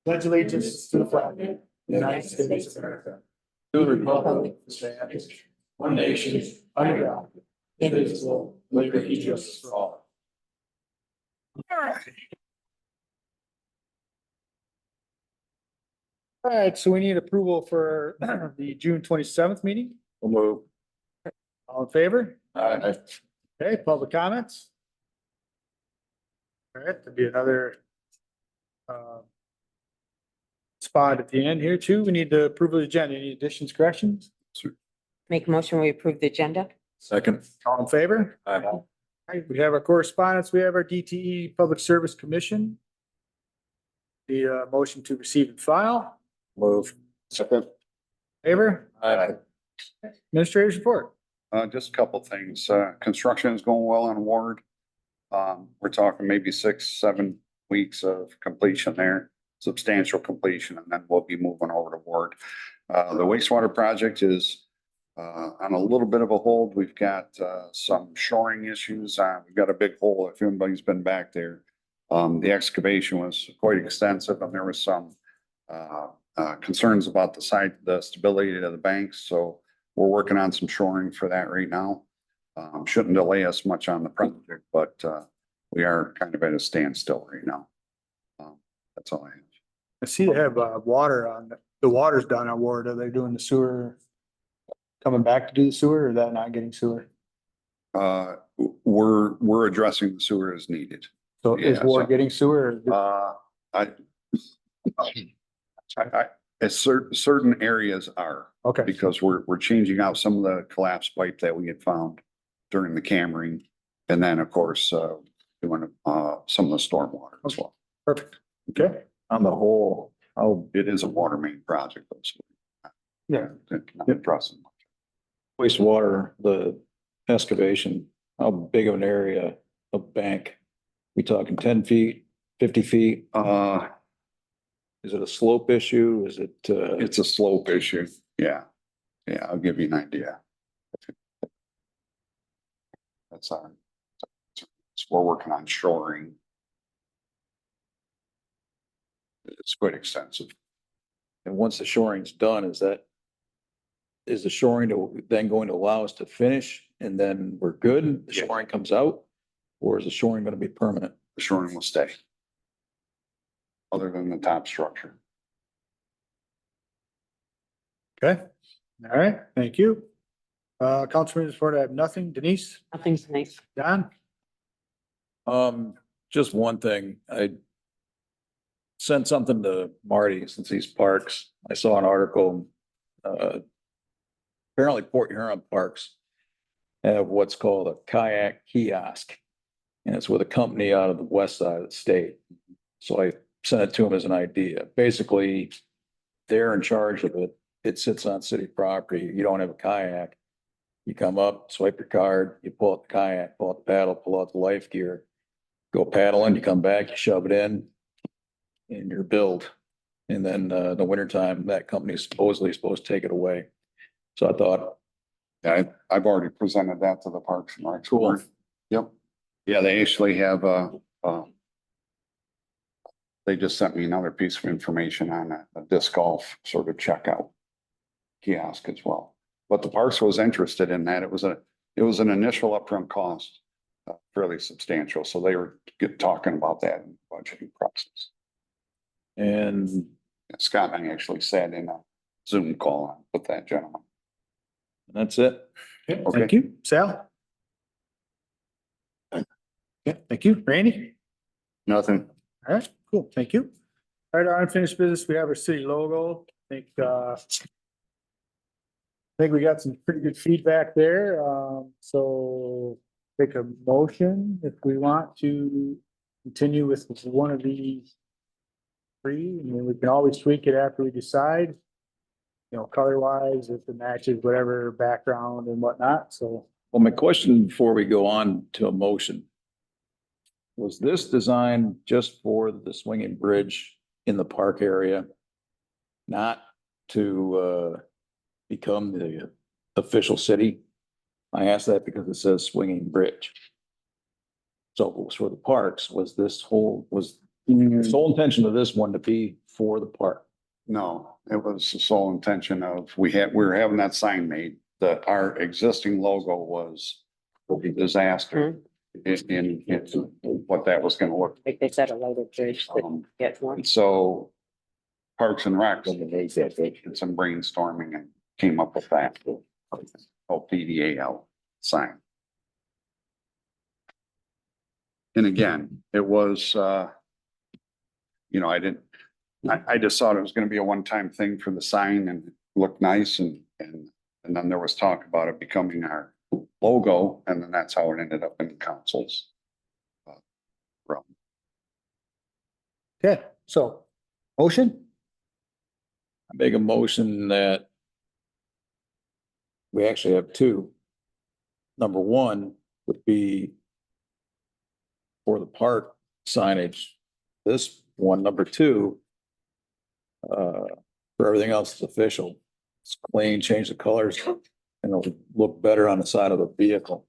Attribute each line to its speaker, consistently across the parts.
Speaker 1: Pledge allegiance to the flag of the United States of America. To the republic for stand, one nation, under God, indivisible, with liberty and justice for all. All right, so we need approval for the June 27th meeting.
Speaker 2: We'll move.
Speaker 1: All in favor?
Speaker 2: Aye.
Speaker 1: Okay, public comments? All right, there'll be another spot at the end here too. We need to approve of the agenda. Any additions, corrections?
Speaker 3: Make a motion, we approve the agenda?
Speaker 2: Second.
Speaker 1: All in favor?
Speaker 2: Aye.
Speaker 1: All right, we have our correspondence. We have our DTE Public Service Commission. The motion to receive and file.
Speaker 2: Move. Second.
Speaker 1: Favor?
Speaker 2: Aye.
Speaker 1: Administrator's report.
Speaker 2: Just a couple things. Construction is going well on Ward. We're talking maybe 6-7 weeks of completion there, substantial completion, and then we'll be moving over to Ward. The wastewater project is on a little bit of a hold. We've got some shoring issues. We've got a big hole if anybody's been back there. The excavation was quite extensive and there was some concerns about the site, the stability of the banks. So we're working on some shoring for that right now. Shouldn't delay us much on the project, but we are kind of at a standstill right now. That's all I have.
Speaker 1: I see they have water on, the water's done on Ward. Are they doing the sewer? Coming back to do the sewer or that not getting sewer?
Speaker 2: We're addressing the sewer as needed.
Speaker 1: So is
Speaker 2: Yeah,
Speaker 1: Ward
Speaker 2: so-
Speaker 1: getting sewer?
Speaker 2: Certain areas are,
Speaker 1: Okay,
Speaker 2: because we're changing out some of the collapsed pipe that we had found during the cammering. And then, of course, doing some of the stormwater as well.
Speaker 1: perfect. Okay,
Speaker 2: On the whole, it is a water main project.
Speaker 1: yeah.
Speaker 2: Not impressive.
Speaker 4: Wastewater, the excavation, how big of an area of bank? We talking 10 feet, 50 feet? Is it a slope issue? Is it,
Speaker 2: It's a slope issue. Yeah. Yeah, I'll give you an idea. That's our, we're working on shoring. It's quite extensive.
Speaker 4: and once the shoring's done, is the shoring then going to allow us to finish and then we're good? The
Speaker 2: Yeah.
Speaker 4: shoring comes out? Or is the shoring going to be permanent?
Speaker 2: The shoring will stay. Other than the top structure.
Speaker 1: Okay, all right, thank you. Councilman report, I have nothing. Denise,
Speaker 3: Nothing's nice.
Speaker 1: Don?
Speaker 4: Just one thing, I sent something to Marty since he's parks. I saw an article, apparently Port Huron Parks have what's called a kayak kiosk. And it's with a company out of the west side of the state. So I sent it to him as an idea. Basically, they're in charge of it. It sits on city property. You don't have a kayak. You come up, swipe your card, you pull out the kayak, pull out the paddle, pull out the life gear, go paddling, you come back, you shove it in, and you're billed. And then the wintertime, that company is supposedly supposed to take it away. So I thought,
Speaker 2: Yeah, I've already presented that to the Parks and Rec.
Speaker 4: Cool.
Speaker 2: Yep. Yeah, they actually have they just sent me another piece of information on a disc golf sort of checkout kiosk as well. But the Parks was interested in that. It was an initial upfront cost, fairly substantial. So they were talking about that in the budgeting process.
Speaker 4: and
Speaker 2: Scott and I actually sat in a Zoom call with that gentleman.
Speaker 4: that's it.
Speaker 1: Thank you. Sal? Yeah, thank you. Randy?
Speaker 2: Nothing.
Speaker 1: All right, cool, thank you. All right, our unfinished business, we have our city logo. I think we got some pretty good feedback there, so take a motion if we want to continue with one of these three, and then we can always tweak it after we decide. You know, color wise, if it matches whatever background and whatnot, so.
Speaker 4: Well, my question before we go on to a motion. Was this designed just for the swinging bridge in the park area? Not to become the official city? I ask that because it says swinging bridge. So if it was for the parks, was The sole intention of this one to be for the park.
Speaker 2: No, it was the sole intention of, we were having that sign made, that our existing logo was a disaster in what that was gonna look.
Speaker 3: Like they said, a lighter bridge that
Speaker 2: Um,
Speaker 3: gets one.
Speaker 2: And so Parks and Recs did some brainstorming and came up with that. PDAL sign. And again, it was, I just thought it was gonna be a one-time thing for the sign and look nice and then there was talk about it becoming our logo, and then that's how it ended up in council's realm.
Speaker 1: Okay, so motion?
Speaker 4: I make a motion that we actually have two. Number one would be for the park signage. This one, number two, for everything else is official. It's clean, change the colors, and it'll look better on the side of the vehicle,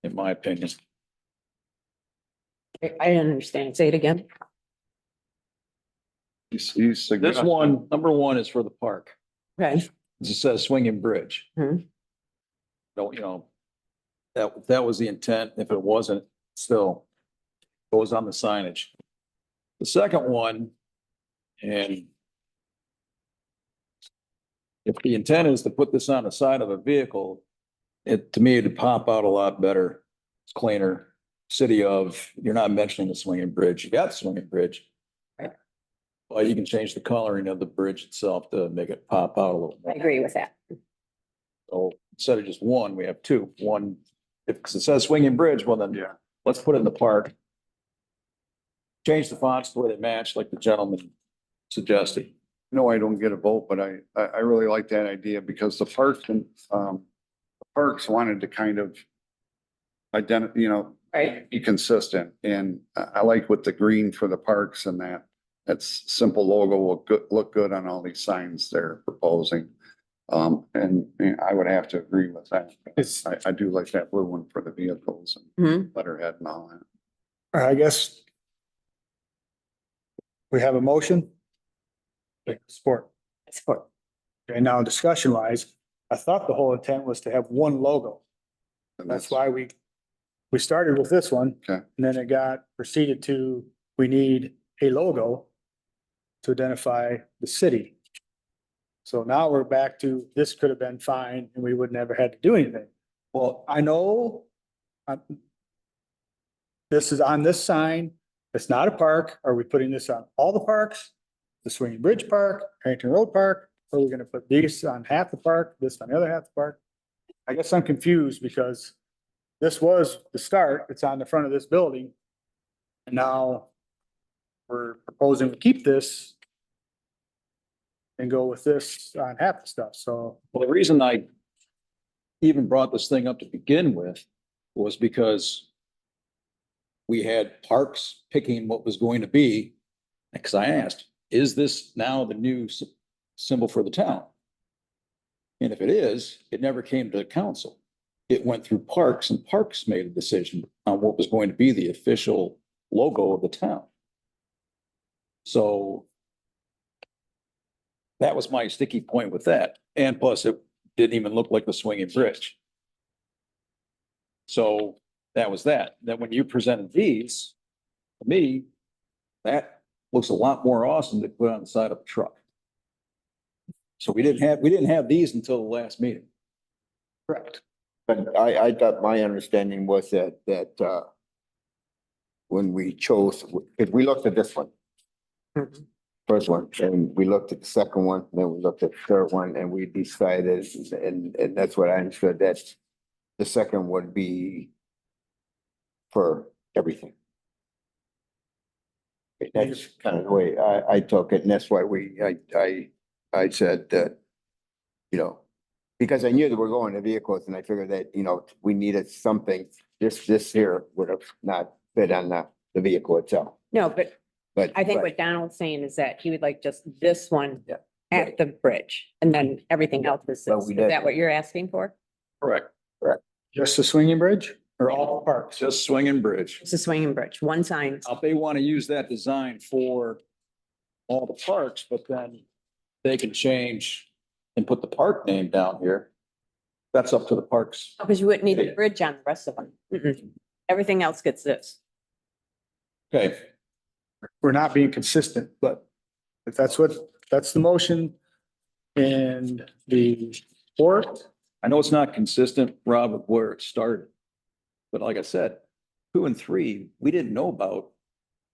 Speaker 4: in my opinion.
Speaker 3: I didn't understand. Say it again.
Speaker 2: He's
Speaker 4: This
Speaker 2: suggesting-
Speaker 4: one, number one is for the park.
Speaker 3: Okay.
Speaker 4: It says swinging bridge.
Speaker 3: Mhm.
Speaker 4: Don't, that was the intent. If it wasn't, still goes on the signage. The second one, and if the intent is to put this on the side of a vehicle, to me, it'd pop out a lot better. It's cleaner. City of, you're not mentioning the swinging bridge. You got the swinging bridge.
Speaker 3: Right.
Speaker 4: Well, you can change the coloring of the bridge itself to make it pop out a little
Speaker 3: I
Speaker 4: more.
Speaker 3: agree with that.
Speaker 4: So instead of just one, we have two. One, if it says swinging bridge, well then,
Speaker 2: Yeah,
Speaker 4: let's put it in the park. Change the fonts the way they match, like the gentleman suggested.
Speaker 2: no, I don't get a vote, but I really like that idea because the parks and, the parks wanted to kind of
Speaker 3: Right.
Speaker 2: be consistent. And I like with the green for the parks and that's simple logo will look good on all these signs they're proposing. And I would have to agree with that.
Speaker 1: It's,
Speaker 2: I do like that blue one for the vehicles and
Speaker 3: Mhm.
Speaker 2: letterhead and all that.
Speaker 1: I guess we have a motion. Support.
Speaker 3: Support.
Speaker 1: And now discussion wise, I thought the whole intent was to have one logo.
Speaker 2: And
Speaker 1: That's why we started with this one.
Speaker 2: Okay.
Speaker 1: And then it got proceeded to, we need a logo to identify the city. So now we're back to, this could have been fine and we would never had to do anything. Well, I know this is on this sign. It's not a park. Are we putting this on all the parks? The Swinging Bridge Park, Harrington Road Park? Or are we gonna put these on half the park, this on the other half the park? I guess I'm confused because this was the start. It's on the front of this building. And now we're proposing to keep this and go with this on half the stuff. So
Speaker 4: Well, the reason I even brought this thing up to begin with was because we had parks picking what was going to be, because I asked, is this now the new symbol for the town? And if it is, it never came to the council. It went through parks and parks made a decision on what was going to be the official logo of the town. So that was my sticky point with that. And plus it didn't even look like the swinging bridge. So that was that. Then when you presented these, to me, that looks a lot more awesome to put on the side of a truck. So we didn't have these until the last meeting.
Speaker 1: correct.
Speaker 5: But I thought my understanding was that when we chose, if we looked at this one,
Speaker 3: Mhm.
Speaker 5: first one, and we looked at the second one, then we looked at the third one, and we decided, and that's what I understood, that the second would be for everything. That's kind of the way I took it, and that's why I said that, because I knew that we're going to vehicles, and I figured that, we needed something, this here would have not fit on the vehicle itself,
Speaker 3: No, but
Speaker 5: but.
Speaker 3: I think
Speaker 5: but-
Speaker 3: what Donald's saying is that he would like just this one
Speaker 5: Yeah.
Speaker 3: at the bridge and then everything else is
Speaker 5: But
Speaker 3: this.
Speaker 5: we
Speaker 3: Is
Speaker 5: did-
Speaker 3: that what you're asking for?
Speaker 4: Correct.
Speaker 1: Just the Swinging Bridge? or all parks?
Speaker 4: Just Swinging Bridge.
Speaker 3: It's a swinging bridge, one sign.
Speaker 4: Now, if they want to use that design for all the parks, but then they can change and put the park name down here. That's up to the parks.
Speaker 3: Because you wouldn't need the bridge on the rest of them. Mm-mm. Everything else gets this.
Speaker 4: Okay,
Speaker 1: We're not being consistent, but if that's the motion and the fourth,
Speaker 4: I know it's not consistent, Rob, with where it started. But like I said, 2 and 3, we didn't know about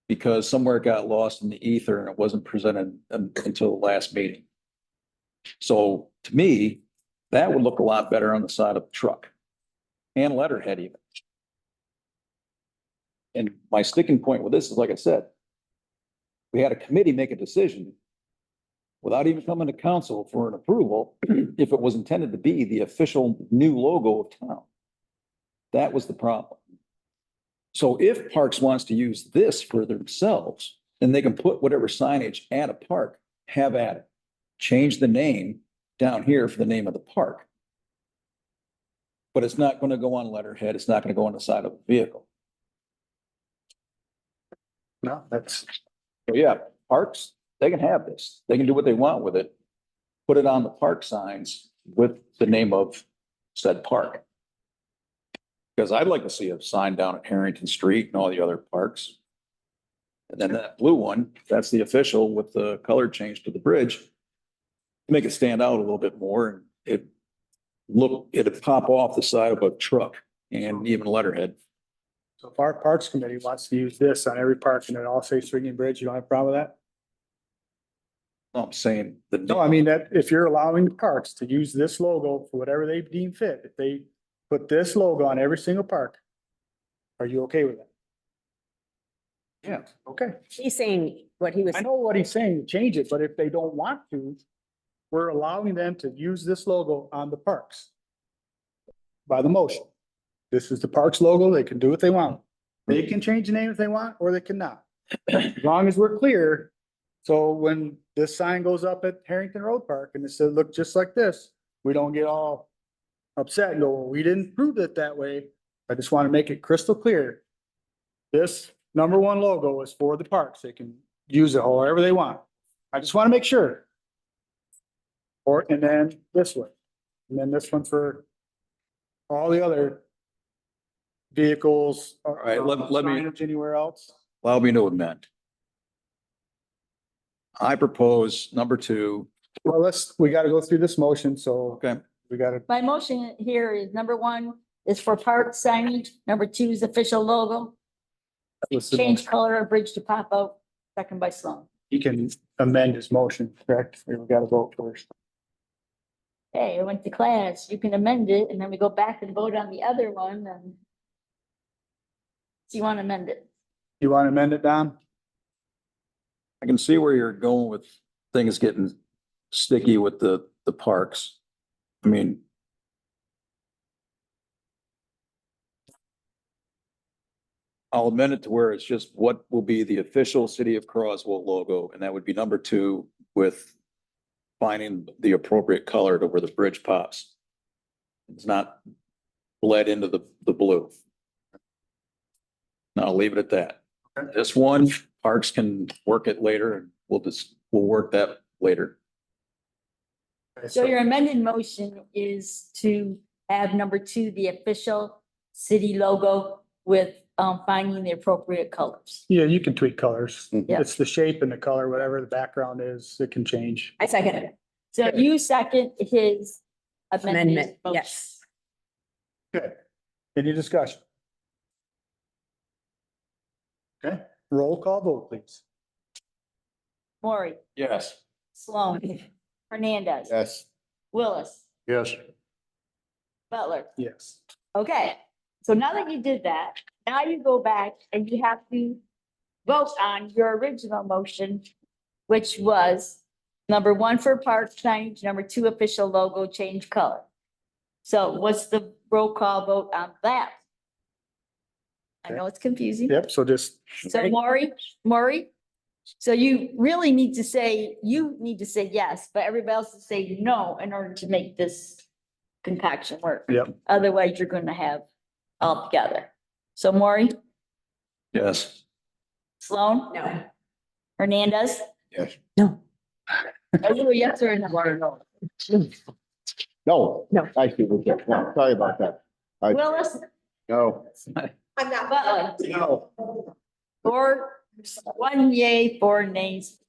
Speaker 4: because somewhere it got lost in the ether and it wasn't presented until the last meeting. So to me, that would look a lot better on the side of the truck and letterhead even. And my sticking point with this is, like I said, we had a committee make a decision without even coming to council for an approval, if it was intended to be the official new logo of town. That was the problem. So if Parks wants to use this for themselves, then they can put whatever signage at a park, have at it. Change the name down here for the name of the park. But it's not going to go on letterhead. It's not going to go on the side of a vehicle.
Speaker 1: no, that's,
Speaker 4: So yeah, parks, they can have this. They can do what they want with it. Put it on the park signs with the name of said park. Because I'd like to see a sign down at Harrington Street and all the other parks. And then that blue one, that's the official with the color change to the bridge. Make it stand out a little bit more and it'd pop off the side of a truck and even letterhead.
Speaker 1: so if our Parks Committee wants to use this on every park and it all say Swinging Bridge, you don't have a problem with that?
Speaker 4: I'm saying the.
Speaker 1: No, I mean that if you're allowing the parks to use this logo for whatever they deem fit, if they put this logo on every single park, are you okay with that?
Speaker 4: Yeah.
Speaker 1: Okay,
Speaker 3: He's saying what he was,
Speaker 1: I know what he's saying, change it, but if they don't want to, we're allowing them to use this logo on the parks. By the motion. This is the parks logo, they can do what they want. They can change the name if they want, or they cannot. As long as we're clear, so when this sign goes up at Harrington Road Park and it says, look just like this, we don't get all upset and go, well, we didn't prove it that way. I just want to make it crystal clear. This #1 logo is for the parks. They can use it however they want. I just want to make sure. Or, and then this one, and then this one for all the other vehicles. All
Speaker 4: right, let me-
Speaker 1: Anywhere else?
Speaker 4: Allow me to amend. I propose #2.
Speaker 1: Well, we gotta go through this motion, so
Speaker 4: Okay.
Speaker 1: we gotta,
Speaker 6: My motion here is #1 is for park signage, #2 is official logo,
Speaker 1: let's see,
Speaker 6: change color of bridge to pop out, second by Sloan.
Speaker 1: he can amend his motion, correct? We gotta vote first.
Speaker 6: Hey, I went to class, you can amend it, and then we go back and vote on the other one, and do you want to amend it?
Speaker 1: You want to amend it, Don?
Speaker 4: I can see where you're going with things getting sticky with the parks. I mean. I'll amend it to where it's just what will be the official City of Croswell logo, and that would be #2 with finding the appropriate color to where the bridge pops. It's not bled into the blue. And I'll leave it at that. This one, parks can work it later and we'll work that later.
Speaker 1: Okay,
Speaker 6: So your amended motion is to have #2, the official city logo with finding the appropriate colors.
Speaker 1: Yeah, you can tweak colors.
Speaker 6: Yeah.
Speaker 1: It's the shape and the color, whatever the background is, it can change.
Speaker 3: I second it.
Speaker 6: So you second his amended
Speaker 3: Amendment,
Speaker 6: motion.
Speaker 3: yes.
Speaker 1: Okay, any discussion? Okay, roll call vote, please.
Speaker 6: Maury,
Speaker 4: Yes.
Speaker 6: Sloan, Hernandez,
Speaker 5: Yes.
Speaker 6: Willis,
Speaker 2: Yes.
Speaker 6: Butler.
Speaker 1: Yes.
Speaker 6: Okay, so now that you did that, now you go back and you have to vote on your original motion, which was #1 for park signage, #2 official logo, change color. So what's the roll call vote on that? I know it's confusing.
Speaker 1: Yep, so just,
Speaker 6: So Maury, so you really need to say, yes, but everybody else to say no in order to make this concoction work.
Speaker 1: yep,
Speaker 6: Otherwise, you're gonna have altogether. So Maury,
Speaker 4: Yes.
Speaker 6: Sloan,
Speaker 3: No.
Speaker 6: Hernandez,
Speaker 5: Yes.
Speaker 3: No.
Speaker 6: are you a yes or a no?
Speaker 5: No.
Speaker 3: No.
Speaker 5: I see, okay, no, sorry about that.
Speaker 6: Willis,
Speaker 5: No.
Speaker 3: I'm not.
Speaker 6: Butler,
Speaker 5: No.
Speaker 6: four, one yay, four nays.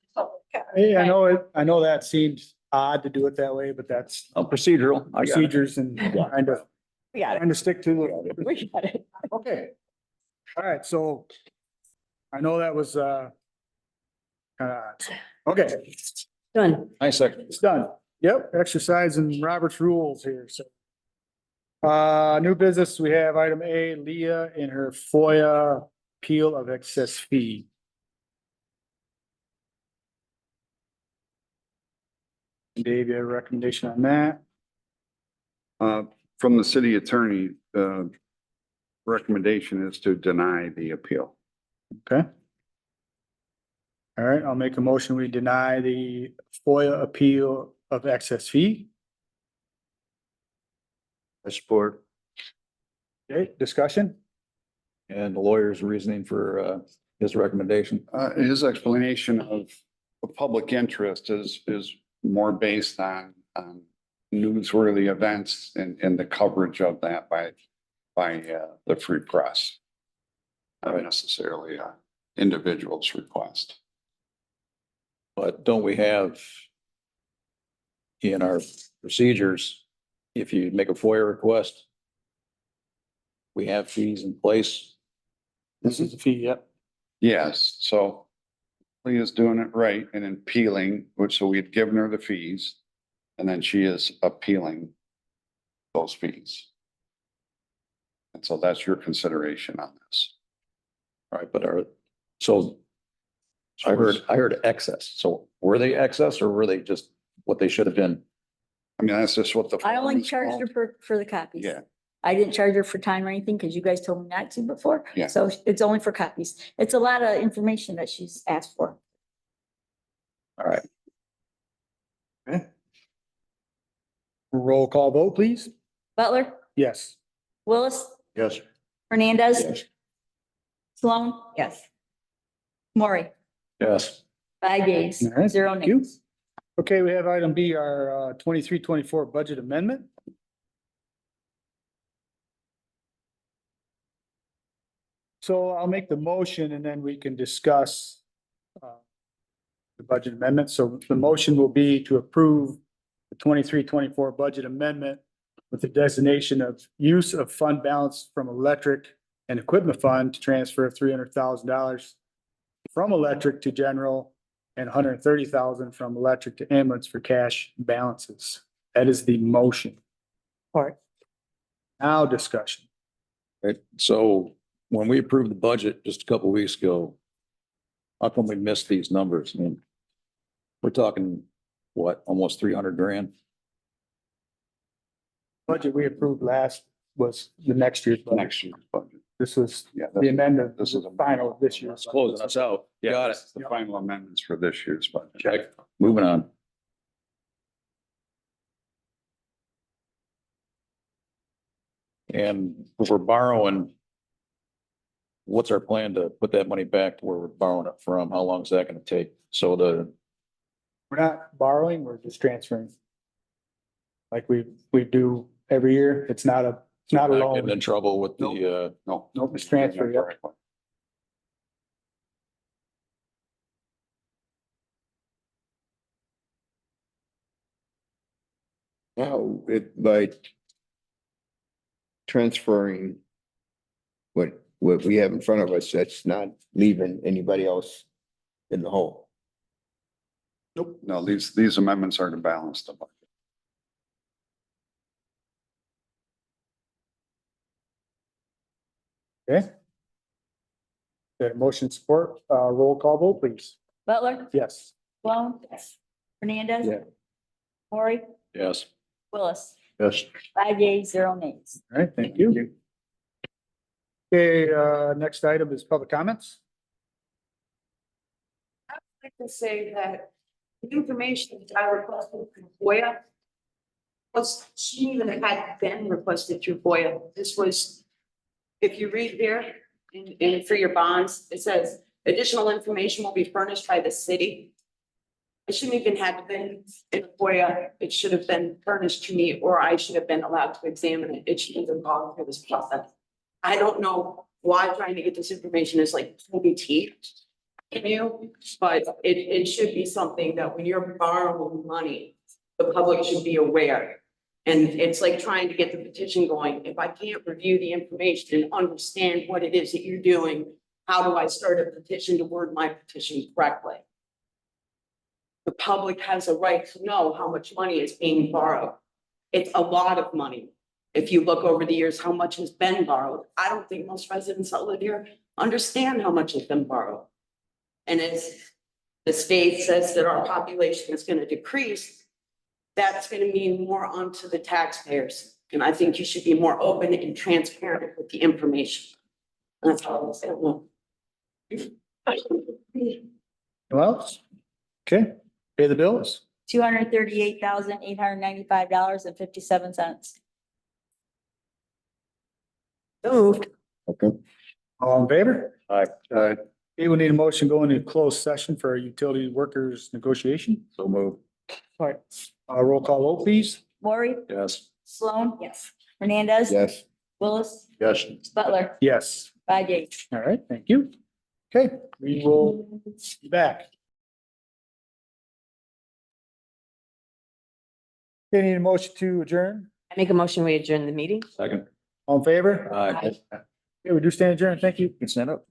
Speaker 1: Hey, I know that seems odd to do it that way, but that's
Speaker 4: Procedural. I got it.
Speaker 1: procedures and kind of,
Speaker 3: We got it.
Speaker 1: trying to stick to the.
Speaker 3: We got it.
Speaker 1: Okay. All right, so I know that was, kind of odd. Okay,
Speaker 3: Done.
Speaker 4: I second.
Speaker 1: it's done. Yep, exercise in Robert's rules here, so. New business, we have item A, Leah in her FOIA appeal of excess fee. Dave, you have a recommendation on that?
Speaker 2: From the city attorney, the recommendation is to deny the appeal.
Speaker 1: Okay. All right, I'll make a motion. We deny the FOIA appeal of excess fee.
Speaker 5: I support.
Speaker 1: Okay, discussion?
Speaker 4: And the lawyer's reasoning for his recommendation.
Speaker 2: His explanation of the public interest is more based on newsworthy events and the coverage of that by the free press. Not necessarily a individual's request.
Speaker 4: But don't we have in our procedures, if you make a FOIA request, we have fees in place?
Speaker 1: This is the fee, yep.
Speaker 2: Yes, so Leah's doing it right and appealing, which so we had given her the fees. And then she is appealing those fees. And so that's your consideration on this.
Speaker 4: All right, but so I heard excess. So were they excess or were they just what they should have been?
Speaker 2: I mean, that's just what the.
Speaker 6: I only
Speaker 2: form is
Speaker 6: charged her
Speaker 2: called.
Speaker 6: for the copies.
Speaker 2: Yeah.
Speaker 6: I didn't charge her for time or anything because you guys told me not to before.
Speaker 2: Yeah.
Speaker 6: So it's only for copies. It's a lot of information that she's asked for.
Speaker 4: All right,
Speaker 1: Okay. Roll call vote, please.
Speaker 6: Butler,
Speaker 1: Yes.
Speaker 6: Willis,
Speaker 5: Yes.
Speaker 6: Hernandez,
Speaker 5: Yes.
Speaker 6: Sloan,
Speaker 3: Yes.
Speaker 6: Maury,
Speaker 4: yes.
Speaker 6: 5 yeas,
Speaker 1: All right,
Speaker 6: 0
Speaker 1: thank you.
Speaker 6: nays.
Speaker 1: Okay, we have item B, our 23-24 budget amendment. So I'll make the motion and then we can discuss the budget amendment. So the motion will be to approve the 23-24 budget amendment with the designation of use of fund balance from electric and equipment fund to transfer $300,000 from electric to general and $130,000 from electric to ambulance for cash balances. That is the motion.
Speaker 3: Support.
Speaker 1: Now discussion.
Speaker 4: Right, so when we approved the budget just a couple of weeks ago, how come we missed these numbers? I mean, we're talking, what, almost 300 grand?
Speaker 1: Budget we approved last was the next year's budget.
Speaker 2: Next year's budget.
Speaker 1: This was
Speaker 2: Yeah.
Speaker 1: the amendment.
Speaker 2: This is a
Speaker 1: final of this year's.
Speaker 4: It's closing us out.
Speaker 2: Yeah,
Speaker 4: Got
Speaker 2: this
Speaker 4: it.
Speaker 2: is the final amendments for this year's budget.
Speaker 4: Check. Moving on. And if we're borrowing, what's our plan to put that money back to where we're borrowing it from? How long is that gonna take? So
Speaker 1: We're not borrowing, we're just transferring. Like we do every year. It's not a
Speaker 4: not
Speaker 1: loan.
Speaker 4: getting in trouble with the,
Speaker 2: No.
Speaker 1: Nope, it's transfer, yep.
Speaker 5: Now, by transferring what we have in front of us, that's not leaving anybody else in the hole.
Speaker 2: Nope. No, these amendments are to balance the budget.
Speaker 1: Okay. The motion support, roll call vote, please.
Speaker 6: Butler,
Speaker 1: Yes.
Speaker 6: Sloan, Hernandez.
Speaker 5: Yeah.
Speaker 6: Maury,
Speaker 4: yes.
Speaker 6: Willis,
Speaker 5: Yes.
Speaker 6: 5 yeas, 0 nays.
Speaker 1: All right, thank you. Okay, next item is public comments.
Speaker 7: I'd like to say that the information that I requested from FOIA was, she even had been requested through FOIA. This was if you read here, and for your bonds, it says additional information will be furnished by the city. It shouldn't even have been in FOIA. It should have been furnished to me, or I should have been allowed to examine it. It shouldn't have gone through this process. I don't know why trying to get this information is like pulling teeth in you, but it should be something that when you're borrowing money, the public should be aware. And it's like trying to get the petition going. If I can't review the information and understand what it is that you're doing, how do I start a petition to word my petition correctly? The public has a right to know how much money is being borrowed. It's a lot of money. If you look over the years, how much has been borrowed, I don't think most residents that live here understand how much has been borrowed. And as the state says that our population is going to decrease, that's going to mean more onto the taxpayers. And I think you should be more open and transparent with the information. That's all I'm saying.
Speaker 1: Well, okay, pay the bills.
Speaker 6: $238,895.57.
Speaker 3: Moved.
Speaker 5: Okay.
Speaker 1: All in favor?
Speaker 4: Aye.
Speaker 1: Okay, we need a motion going into closed session for utility workers negotiation.
Speaker 4: So move.
Speaker 1: Roll call vote, please.
Speaker 6: Lori,
Speaker 4: Yes.
Speaker 6: Sloan. Yes. Hernandez.
Speaker 5: Yes.
Speaker 6: Willis,
Speaker 4: Yes.
Speaker 6: Butler,
Speaker 1: Yes.
Speaker 6: 5 yeas.
Speaker 1: All right, thank you. Okay, we will be back. Okay, need a motion to adjourn.
Speaker 3: I make a motion, we adjourn the meeting.
Speaker 4: Second.
Speaker 1: All in favor?
Speaker 4: Aye.
Speaker 1: Okay, we do stand adjourned. Thank you.
Speaker 4: Can stand up.